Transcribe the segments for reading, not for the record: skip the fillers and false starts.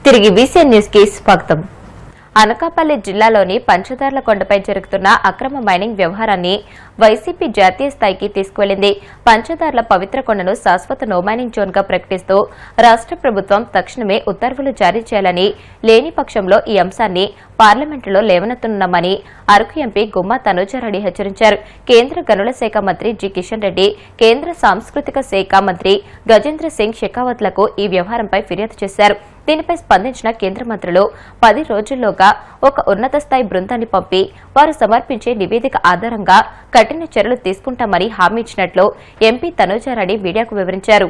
తిరిగి వీసీఎన్ న్యూస్ కి స్వాగతం. అనకాపల్లి జిల్లాలోని పంచదార్ల కొండపై జరుగుతున్న అక్రమ మైనింగ్ వ్యవహారాన్ని వైసీపీ జాతీయ స్థాయికి తీసుకువెళ్లింది. పంచదార్ల పవిత్ర కొండను శాశ్వత నో మైనింగ్ జోన్ గా ప్రకటిస్తూ రాష్ట్ర ప్రభుత్వం తక్షణమే ఉత్తర్వులు జారీ చేయాలని, లేని పక్షంలో ఈ అంశాన్ని పార్లమెంటులో లేవనెత్తనున్నామని అరకు ఎంపీ గుమ్మా తనూజారెడ్డి హెచ్చరించారు. కేంద్ర గనుల శాఖ మంత్రి జి కిషన్ రెడ్డి, కేంద్ర సాంస్కృతిక శాఖ మంత్రి గజేంద్ర సింగ్ షెకావత్లకు ఈ వ్యవహారంపై ఫిర్యాదు చేశారు. దీనిపై స్పందించిన కేంద్ర మంత్రులు 10 రోజుల్లోగా ఒక ఉన్నత స్థాయి బృందాన్ని పంపి వారు సమర్పించే నివేదిక ఆధారంగా కఠిన చర్యలు తీసుకుంటామని హామీ ఇచ్చినట్లు ఎంపీ తనూజారెడ్డి మీడియాకు వివరించారు.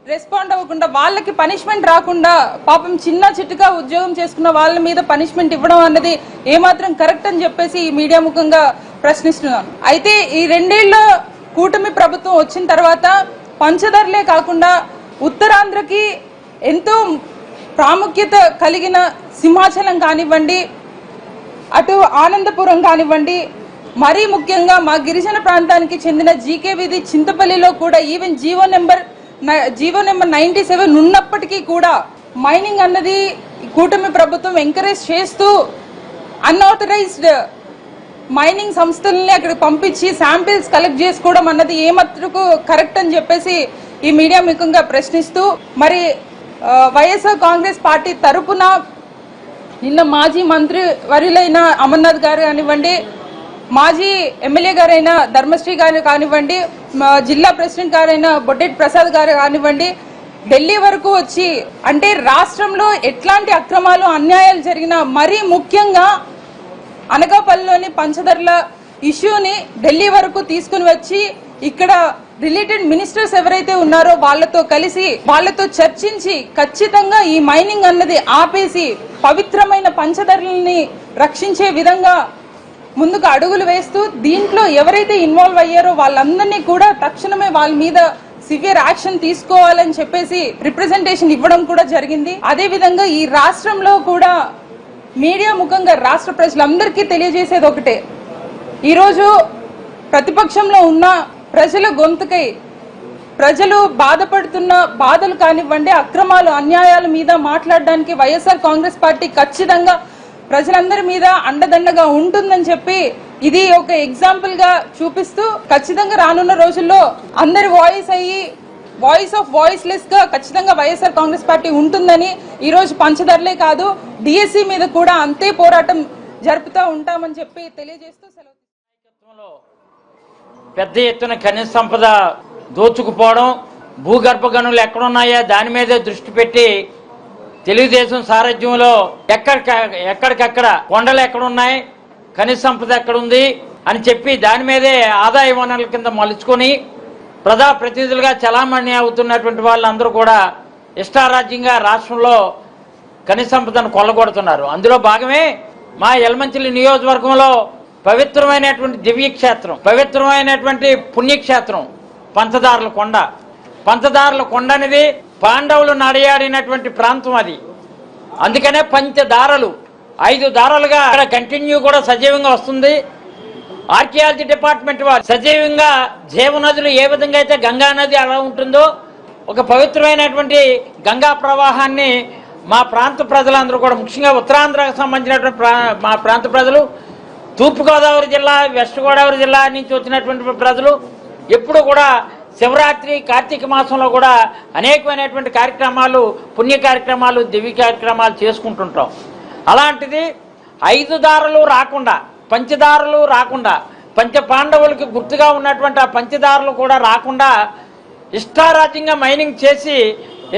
రెస్పాండ్ అవ్వకుండా వాళ్ళకి పనిష్మెంట్ రాకుండా పాపం చిన్న చిట్టుగా ఉద్యోగం చేసుకున్న వాళ్ళ మీద పనిష్మెంట్ ఇవ్వడం అన్నది ఏమాత్రం కరెక్ట్ అని చెప్పేసి ఈ మీడియా ముఖంగా ప్రశ్నిస్తున్నాను. అయితే ఈ 2 ఏళ్ల కూటమి ప్రభుత్వం వచ్చిన తర్వాత పంచదార్లే కాకుండా ఉత్తరాంధ్రకి ఎంతో ప్రాముఖ్యత కలిగిన సింహాచలం కానివ్వండి, అటు ఆనందపురం కానివ్వండి, మరీ ముఖ్యంగా మా గిరిజన ప్రాంతానికి చెందిన జీకే వీధి చింతపల్లిలో కూడా ఈవెన్ జీవో నెంబర్ 97 ఉన్నప్పటికీ కూడా మైనింగ్ అన్నది కూటమి ప్రభుత్వం ఎంకరేజ్ చేస్తూ అన్ఆథరైజ్డ్ మైనింగ్ సంస్థలని అక్కడికి పంపించి శాంపిల్స్ కలెక్ట్ చేసుకోవడం అన్నది ఏమాత్రకు కరెక్ట్ అని చెప్పేసి ఈ మీడియా ముఖంగా ప్రశ్నిస్తూ, మరి వైఎస్ఆర్ కాంగ్రెస్ పార్టీ తరపున నిన్న మాజీ మంత్రి వర్యులైన అమర్నాథ్ గారు కానివ్వండి, మాజీ ఎమ్మెల్యే గారైన ధర్మశ్రీ గారు కానివ్వండి, జిల్లా ప్రెసిడెంట్ గారైన బొడ్డెట్ ప్రసాద్ గారు కానివ్వండి, ఢిల్లీ వరకు వచ్చి అంటే రాష్ట్రంలో ఎట్లాంటి అక్రమాలు అన్యాయాలు జరిగినా మరీ ముఖ్యంగా అనకాపల్లిలోని పంచదార్ల ఇష్యూని ఢిల్లీ వరకు తీసుకుని వచ్చి ఇక్కడ రిలేటెడ్ మినిస్టర్స్ ఎవరైతే ఉన్నారో వాళ్ళతో కలిసి వాళ్ళతో చర్చించి ఖచ్చితంగా ఈ మైనింగ్ అన్నది ఆపేసి పవిత్రమైన పంచదార్లని రక్షించే విధంగా ముందుకు అడుగులు వేస్తూ దీంట్లో ఎవరైతే ఇన్వాల్వ్ అయ్యారో వాళ్ళందరినీ కూడా తక్షణమే వాళ్ళ మీద సివియర్ యాక్షన్ తీసుకోవాలని చెప్పేసి రిప్రజెంటేషన్ ఇవ్వడం కూడా జరిగింది. అదే విధంగా ఈ రాష్ట్రంలో కూడా మీడియా ముఖంగా రాష్ట్ర ప్రజలందరికీ తెలియజేసేది ఒకటే, ఈరోజు ప్రతిపక్షంలో ఉన్న ప్రజల గొంతుకై ప్రజలు బాధపడుతున్న బాధలు కానివ్వండి, అక్రమాలు అన్యాయాల మీద మాట్లాడడానికి వైఎస్ఆర్ కాంగ్రెస్ పార్టీ ఖచ్చితంగా ప్రజలందరి మీద అండదండగా ఉంటుందని చెప్పి ఇది ఒక ఎగ్జాంపుల్ గా చూపిస్తూ ఖచ్చితంగా రానున్న రోజుల్లో అందరి వాయిస్ అయ్యి వాయిస్ ఆఫ్ వాయిస్లెస్ గా ఖచ్చితంగా వైఎస్ఆర్ కాంగ్రెస్ పార్టీ ఉంటుందని, ఈ రోజు పంచదార్లే కాదు డిఎస్సి మీద కూడా అంతే పోరాటం జరుపుతూ ఉంటామని చెప్పి తెలియజేస్తూ సెలవు. పెద్ద ఎత్తున ఖనిజ సంపద దోచుకుపోవడం, భూగర్భ గనులు ఎక్కడున్నాయా దాని మీదే దృష్టి పెట్టి తెలుగుదేశం సారథ్యంలో ఎక్కడికక్కడ కొండలు ఎక్కడున్నాయి, ఖనిజ సంపద ఎక్కడుంది అని చెప్పి దాని మీదే ఆదాయ వనరుల కింద మలుచుకొని ప్రజాప్రతినిధులుగా చలామణి అవుతున్నటువంటి వాళ్ళందరూ కూడా ఇష్టారాజ్యంగా రాష్ట్రంలో ఖనిజ సంపదను కొల్లగొడుతున్నారు. అందులో భాగమే మా యలమంచిలి నియోజకవర్గంలో పవిత్రమైనటువంటి దివ్యక్షేత్రం, పవిత్రమైనటువంటి పుణ్యక్షేత్రం పంచదార్ల కొండ. పంచదార్ల కొండ అనేది పాండవులు నడయాడినటువంటి ప్రాంతం అది. అందుకనే పంచదారలు 5 దారాలుగా అక్కడ కంటిన్యూ కూడా సజీవంగా వస్తుంది. ఆర్కియాలజీ డిపార్ట్మెంట్ వారు సజీవంగా జీవనదులు ఏ విధంగా అయితే గంగా నది అలా ఉంటుందో ఒక పవిత్రమైనటువంటి గంగా ప్రవాహాన్ని మా ప్రాంత ప్రజలందరూ కూడా, ముఖ్యంగా ఉత్తరాంధ్రకు సంబంధించినటువంటి మా ప్రాంత ప్రజలు, తూర్పుగోదావరి జిల్లా, వెస్ట్ గోదావరి జిల్లా నుంచి వచ్చినటువంటి ప్రజలు ఎప్పుడు కూడా శివరాత్రి, కార్తీక మాసంలో కూడా అనేకమైనటువంటి కార్యక్రమాలు, పుణ్య కార్యక్రమాలు, దివ్య కార్యక్రమాలు చేసుకుంటుంటాం. అలాంటిది 5 దారులు రాకుండా, పంచదారులు రాకుండా, పంచ పాండవులకి గుర్తుగా ఉన్నటువంటి ఆ పంచదారులు కూడా రాకుండా ఇష్టారాజ్యంగా మైనింగ్ చేసి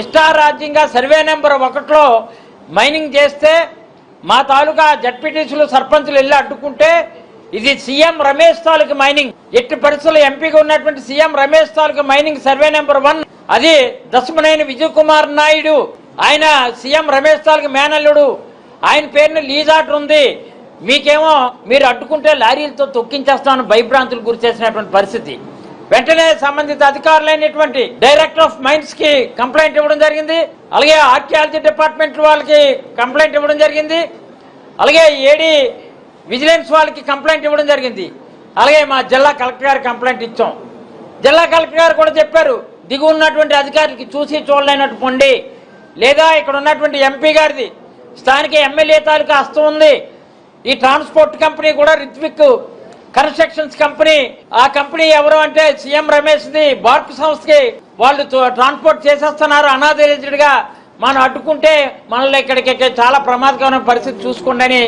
ఇష్టారాజ్యంగా సర్వే నెంబర్ 1లో మైనింగ్ చేస్తే మా తాలూకా జడ్పీటీసీలు, సర్పంచులు వెళ్ళి అడ్డుకుంటే ఇది సీఎం రమేష్ తాలూకు మైనింగ్. ఎట్టి పరిస్థితుల్లో ఎంపీగా ఉన్నటువంటి సీఎం రమేష్ తాలూకు మైనింగ్ సర్వే నెంబర్ 1 అది దశమనేని విజయ్ కుమార్ నాయుడు, ఆయన సీఎం రమేష్ తాలూకు మేనల్లుడు, ఆయన పేరున లీజ్ ఆర్డర్ ఉంది. మీకేమో మీరు అడ్డుకుంటే లారీలతో తొక్కించేస్తామని భయభ్రాంతులు గురి చేసినటువంటి పరిస్థితి. వెంటనే సంబంధిత అధికారులైనటువంటి డైరెక్టర్ ఆఫ్ మైన్స్ కి కంప్లైంట్ ఇవ్వడం జరిగింది. అలాగే ఆర్కియాలజీ డిపార్ట్మెంట్ వాళ్ళకి కంప్లైంట్ ఇవ్వడం జరిగింది. అలాగే ఏడీ విజిలెన్స్ వాళ్ళకి కంప్లైంట్ ఇవ్వడం జరిగింది. అలాగే మా జిల్లా కలెక్టర్ గారికి కంప్లైంట్ ఇచ్చాం. జిల్లా కలెక్టర్ గారు కూడా చెప్పారు, దిగు ఉన్నటువంటి అధికారులకి చూసి చూడలేనట్టు పొండి లేదా ఇక్కడ ఉన్నటువంటి ఎంపీ గారిది, స్థానిక ఎమ్మెల్యే తాలూకా హస్తం ఉంది. ఈ ట్రాన్స్పోర్ట్ కంపెనీ కూడా రిత్విక్ కన్స్ట్రక్షన్స్ కంపెనీ, ఆ కంపెనీ ఎవరు అంటే సీఎం రమేష్ది బార్క్ సంస్థకి వాళ్ళు ట్రాన్స్పోర్ట్ చేసేస్తున్నారు అనాథరైజ్డ్ గా. మనం అడ్డుకుంటే మనల్ని ఇక్కడికి చాలా ప్రమాదకరమైన పరిస్థితి చూసుకోండి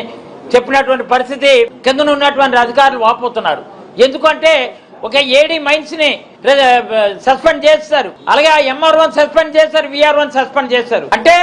చెప్పినటువంటి పరిస్థితి కింద ఉన్నటువంటి అధికారులు వాపోతున్నారు. ఎందుకంటే ఒక ఏడీ మైన్స్ ని సస్పెండ్ చేస్తారు, అలాగే MR1 సస్పెండ్ చేశారు, VR1 సస్పెండ్ చేశారు. అంటే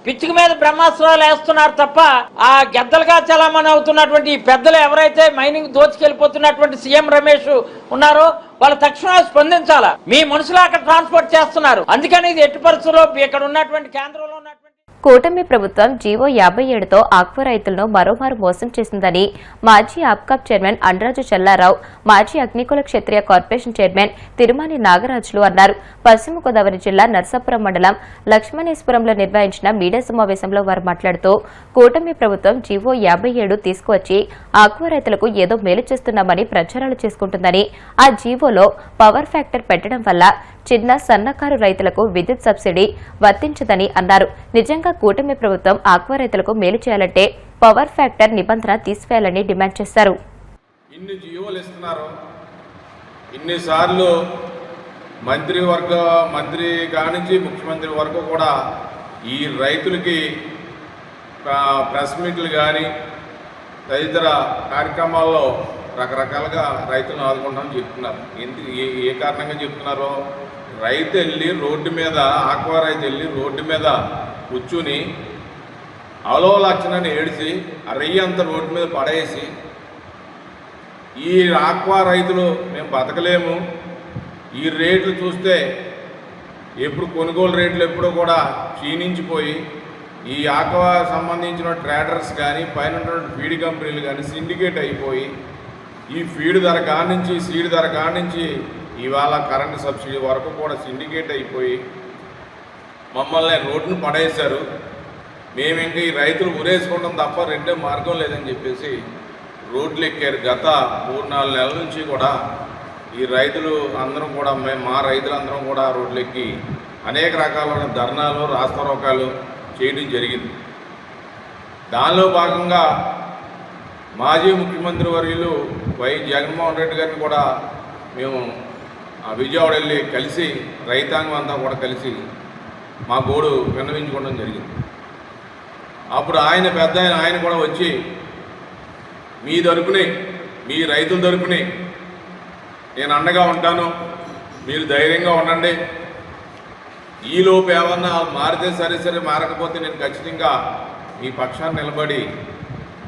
పిచ్చికి మీద బ్రహ్మాస్త్రాలు వేస్తున్నారు తప్ప ఆ గెద్దలుగా చలామణి అవుతున్నటువంటి ఈ పెద్దలు ఎవరైతే మైనింగ్ దోచుకెళ్ళిపోతున్నటువంటి సీఎం రమేష్ ఉన్నారో వాళ్ళు తక్షణమే స్పందించాలా. మీ మనుషులు అక్కడ ట్రాన్స్పోర్ట్ చేస్తున్నారు, అందుకని ఇది ఎట్టి పరిస్థితుల్లో ఇక్కడ ఉన్నటువంటి కేంద్రంలో ఉన్నటువంటి కూటమి ప్రభుత్వం జీవో 57తో ఆక్వా రైతులను మరోమారు మోసం చేసిందని మాజీ ఆప్కాప్ చైర్మన్ అండ్రాజు చెల్లారావు, మాజీ అగ్నికుల క్షత్రియ కార్పొరేషన్ చైర్మన్ తిరుమని నాగరాజులు అన్నారు. పశ్చిమ గోదావరి జిల్లా నర్సాపురం మండలం లక్ష్మణేశ్వరంలో నిర్వహించిన మీడియా సమావేశంలో వారు మాట్లాడుతూ కూటమి ప్రభుత్వం జీవో 57 తీసుకువచ్చి ఆక్వా రైతులకు ఏదో మేలు చేస్తున్నామని ప్రచారాలు చేసుకుంటుందని, ఆ జీవోలో పవర్ ఫ్యాక్టర్ పెట్టడం వల్ల చిన్న సన్నకారు రైతులకు విద్యుత్ సబ్సిడీ వర్తించదని అన్నారు. నిజంగా కూటమి ప్రభుత్వం ఆక్వా రైతులకు మేలు చేయాలంటే పవర్ ఫ్యాక్టర్ నిబంధన తీసివేయాలని డిమాండ్ చేశారు. ఇన్ని జీవోలు ఇస్తున్నారు, ఇన్నిసార్లు మంత్రి కానించి ముఖ్యమంత్రి వరకు కూడా ఈ రైతులకి ప్రెస్ మీట్లు కానీ తదితర కార్యక్రమాల్లో రకరకాలుగా రైతులను ఆదుకుంటామని చెప్తున్నారు. ఎందుకు ఏ కారణంగా చెప్తున్నారో, రైతు వెళ్ళి రోడ్డు మీద, ఆక్వా రైతు వెళ్ళి రోడ్డు మీద కూర్చుని అవలోలక్షణాన్ని ఏడిసి ఆ రెయ్యి అంతా రోడ్డు మీద పడేసి ఈ ఆక్వా రైతులు మేము బతకలేము, ఈ రేట్లు చూస్తే ఎప్పుడు కొనుగోలు రేట్లు ఎప్పుడూ కూడా క్షీణించిపోయి ఈ ఆక్వా సంబంధించిన ట్రేడర్స్ కానీ పైన ఫీడ్ కంపెనీలు కానీ సిండికేట్ అయిపోయి ఈ ఫీడ్ ధర కానించి సీడ్ ధర కానించి ఇవాళ కరెంటు సబ్సిడీ వరకు కూడా సిండికేట్ అయిపోయి మమ్మల్ని రోడ్డును పడేశారు. మేము ఇంకా ఈ రైతులు ఉరేసుకోవడం తప్ప రెండో మార్గం లేదని చెప్పేసి రోడ్లు ఎక్కారు. గత 3-4 నెలల నుంచి కూడా ఈ రైతులు అందరం కూడా మా రైతులందరం కూడా రోడ్లు ఎక్కి అనేక రకాలైన ధర్నాలు, రాస్తారోకాలు చేయడం జరిగింది. దానిలో భాగంగా మాజీ ముఖ్యమంత్రి వర్యులు జగన్మోహన్ రెడ్డి గారిని కూడా మేము విజయవాడ వెళ్ళి కలిసి రైతాంగం అంతా కూడా కలిసి మా గోడు విన్నవించుకోవడం జరిగింది. అప్పుడు ఆయన కూడా వచ్చి మీ తరపుని, మీ రైతుల తరపుని నేను అండగా ఉంటాను, మీరు ధైర్యంగా ఉండండి, ఈలోపు ఏమన్నా మారితే సరే మారకపోతే నేను ఖచ్చితంగా మీ పక్షాన్ని నిలబడి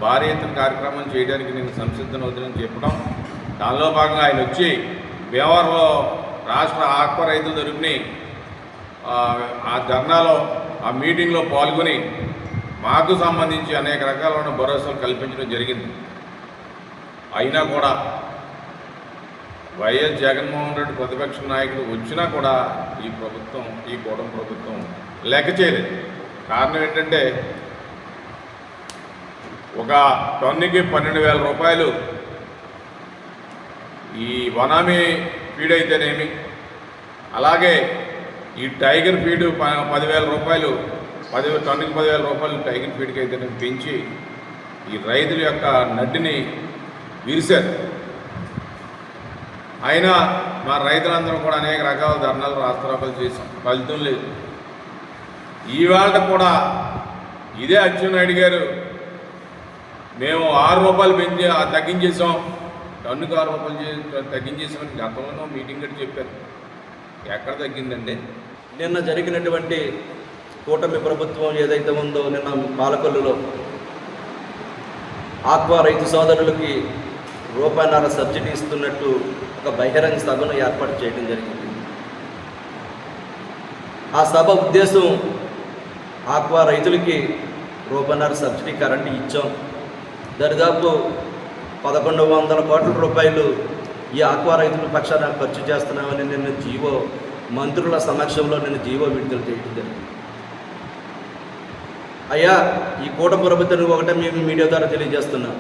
భారీ ఎత్తున కార్యక్రమం చేయడానికి నేను సంసిద్ధనవుతానని చెప్పడం. దానిలో భాగంగా ఆయన వచ్చి భీమవరంలో రాష్ట్ర ఆక్వా రైతుల తరపుని ఆ ధర్నాలో, ఆ మీటింగ్లో పాల్గొని మాకు సంబంధించి అనేక రకాలైన భరోసాలు కల్పించడం జరిగింది. అయినా కూడా వైఎస్ జగన్మోహన్ రెడ్డి ప్రతిపక్ష నాయకుడు వచ్చినా కూడా ఈ ప్రభుత్వం, ఈ కూటమి ప్రభుత్వం లెక్క చేయలేదు. కారణం ఏంటంటే ఒక టన్నుకి 12,000 రూపాయలు ఈ వనామీ ఫీడ్ అయితేనేమి, అలాగే ఈ టైగర్ ఫీడ్ 10,000 రూపాయలు, టన్నుకి 10,000 రూపాయలు టైగర్ ఫీడ్కి అయితేనేమి పెంచి ఈ రైతుల యొక్క నడ్డిని విరిశారు. అయినా మా రైతులందరూ కూడా అనేక రకాల ధర్నాలు, రాస్తారోకాలు చేసాం, ఫలితం లేదు. ఈవేళ కూడా ఇదే అచ్చెన్నాయుడు గారు మేము 6 రూపాయలు పెంచి తగ్గించేసాం, టన్నుకు 6 రూపాయలు తగ్గించేసామని గతంలో మీటింగ్ కట్టి చెప్పారు. ఎక్కడ తగ్గిందండి? నిన్న జరిగినటువంటి కూటమి ప్రభుత్వం ఏదైతే ఉందో, నిన్న పాలకొల్లులో ఆక్వా రైతు సోదరులకి ₹1.5 సబ్సిడీ ఇస్తున్నట్టు ఒక బహిరంగ సభను ఏర్పాటు చేయడం జరిగింది. ఆ సభ ఉద్దేశం ఆక్వా రైతులకి ₹1.5 సబ్సిడీ కరెంటు ఇచ్చాం, దరిదాపు 1,100 కోట్ల రూపాయలు ఈ ఆక్వా రైతుల పక్షాన ఖర్చు చేస్తున్నామని నిన్న మంత్రుల సమక్షంలో జీవో విడుదల చేయడం జరిగింది. అయ్యా, ఈ కూటమి ప్రభుత్వానికి ఒకటే మేము మీడియా ద్వారా తెలియజేస్తున్నాం.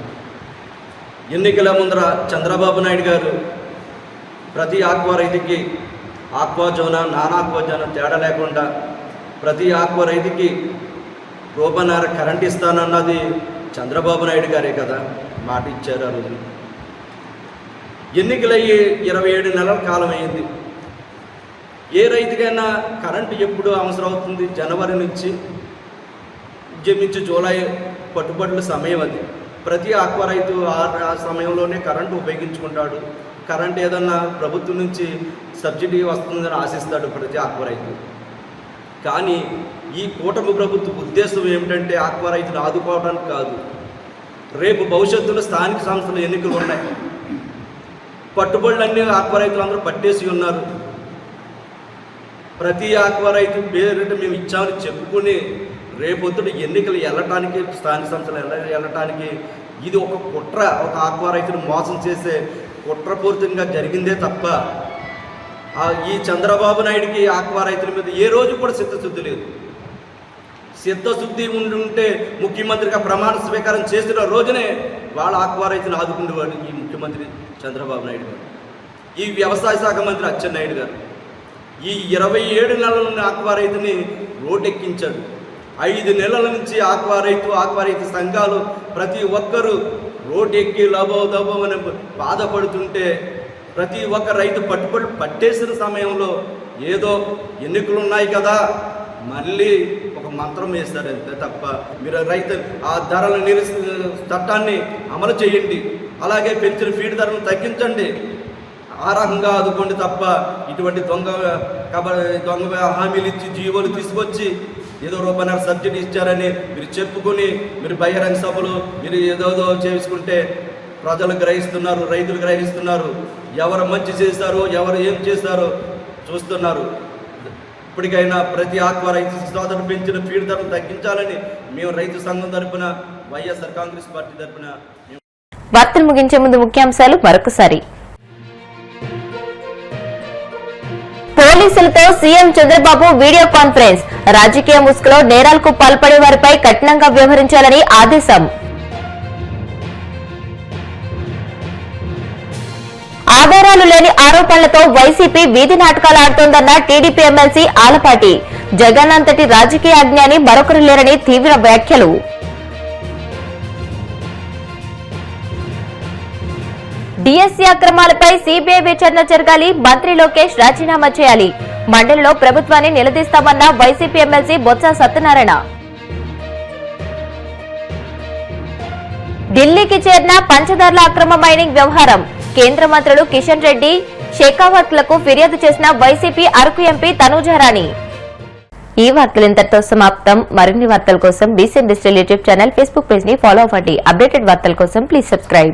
ఎన్నికల ముందర చంద్రబాబు నాయుడు గారు ప్రతి ఆక్వా రైతుకి ఆక్వా జోన, నాన్ ఆక్వా జోన తేడా లేకుండా ప్రతి ఆక్వా రైతుకి రూపాయన్నర కరెంట్ ఇస్తానన్నది చంద్రబాబు నాయుడు గారే కదా మాట ఇచ్చారు. ఆ రోజు ఎన్నికలయ్యి 27 నెలల కాలం అయింది. ఏ రైతుకైనా కరెంటు ఎప్పుడు అవసరం అవుతుంది? జనవరి నుంచి జూలై పట్టుబడుల సమయం అది. ప్రతి ఆక్వా రైతు ఆ సమయంలోనే కరెంటు ఉపయోగించుకుంటాడు. కరెంట్ ఏదన్నా ప్రభుత్వం నుంచి సబ్సిడీ వస్తుందని ఆశిస్తాడు ప్రతి ఆక్వా రైతు. కానీ ఈ కూటమి ప్రభుత్వ ఉద్దేశం ఏమిటంటే ఆక్వా రైతును ఆదుకోవడానికి కాదు. రేపు భవిష్యత్తులో స్థానిక సంస్థల ఎన్నికలు ఉన్నాయి. పట్టుబడులన్నీ ఆక్వా రైతులు అందరూ పట్టేసి ఉన్నారు. ప్రతి ఆక్వా రైతు పేరిట మేము ఇచ్చామని చెప్పుకుని రేపొద్దున ఎన్నికలు వెళ్ళటానికి, స్థానిక సంస్థలు వెళ్ళటానికి ఇది ఒక కుట్ర, ఒక ఆక్వా రైతును మోసం చేసే కుట్రపూరితంగా జరిగిందే తప్ప ఈ చంద్రబాబు నాయుడికి ఆక్వా రైతుల మీద ఏ రోజు కూడా చిత్తశుద్ధి లేదు. చిత్తశుద్ధి ఉంటే ముఖ్యమంత్రిగా ప్రమాణ స్వీకారం చేసిన రోజునే వాళ్ళ ఆక్వా రైతును ఆదుకునేవాడు ఈ ముఖ్యమంత్రి చంద్రబాబు నాయుడు గారు, ఈ వ్యవసాయ శాఖ మంత్రి అచ్చెన్నాయుడు గారు. ఈ 27 నెలల నుండి ఆక్వా రైతుని రోడ్డెక్కించాడు. 5 నెలల నుంచి ఆక్వా రైతు సంఘాలు ప్రతి ఒక్కరూ రోడ్డు ఎక్కి లబో అని బాధపడుతుంటే ప్రతి ఒక్క రైతు పట్టేసిన సమయంలో ఏదో ఎన్నికలు ఉన్నాయి కదా మళ్ళీ ఒక మంత్రం వేస్తారు అంతే తప్ప మీరు రైతు ఆ ధరల చట్టాన్ని అమలు చేయండి, అలాగే పెంచిన ఫీడ్ ధరలను తగ్గించండి, ఆ రకంగా ఆదుకోండి తప్ప ఇటువంటి దొంగ హామీలు ఇచ్చి జీవోలు తీసుకొచ్చి ఏదో రూపాయన్నర సబ్సిడీ ఇచ్చారని మీరు చెప్పుకొని మీరు బహిరంగ సభలు మీరు ఏదోదో చేసుకుంటే ప్రజలు గ్రహిస్తున్నారు, రైతులు గ్రహిస్తున్నారు. ఎవరు మంచి చేశారో ఎవరు ఏం చేశారో చూస్తున్నారు. ఇప్పటికైనా ప్రతి ఆక్వా రైతు సోదరులు పెంచిన ఫీడ్ ధరలు తగ్గించాలని మేము రైతు సంఘం తరపున వైఎస్ఆర్ కాంగ్రెస్ పార్టీ తరపున. వార్తలు ముగించే ముందు ముఖ్యాంశాలు మరొకసారి. పోలీసులతో సీఎం చంద్రబాబు వీడియో కాన్ఫరెన్స్. రాజకీయ ముసుగులో నేరాలకు పాల్పడే వారిపై కఠినంగా వ్యవహరించాలని ఆదేశం. ఆధారాలు లేని ఆరోపణలతో వైసీపీ వీధి నాటకాలు ఆడుతోందన్న టీడీపీ ఎమ్మెల్సీ ఆలపాటి. జగన్ అంతటి రాజకీయ అజ్ఞాని మరొకరు లేరని తీవ్ర వ్యాఖ్యలు. డిఎస్సీ అక్రమాలపై సీబీఐ విచారణ జరగాలి, మంత్రి లోకేష్ రాజీనామా చేయాలి. మండలిలో ప్రభుత్వాన్ని నిలదీస్తామన్న వైసీపీ ఎమ్మెల్సీ బొత్స సత్యనారాయణ. ఢిల్లీకి చేరిన పంచదార్ల అక్రమ మైనింగ్ వ్యవహారం. కేంద్ర మంత్రులు కిషన్ రెడ్డి, షెకావత్లకు ఫిర్యాదు చేసిన వైసీపీ అరకు ఎంపీ తనూజారాణి. ఈ వార్తలు ఇంతటితో సమాప్తం. మరిన్ని వార్తల కోసం BCN digital YouTube channel, Facebook page ని ఫాలో అవ్వండి. అప్డేటెడ్ వార్తల కోసం ప్లీజ్ సబ్స్క్రైబ్.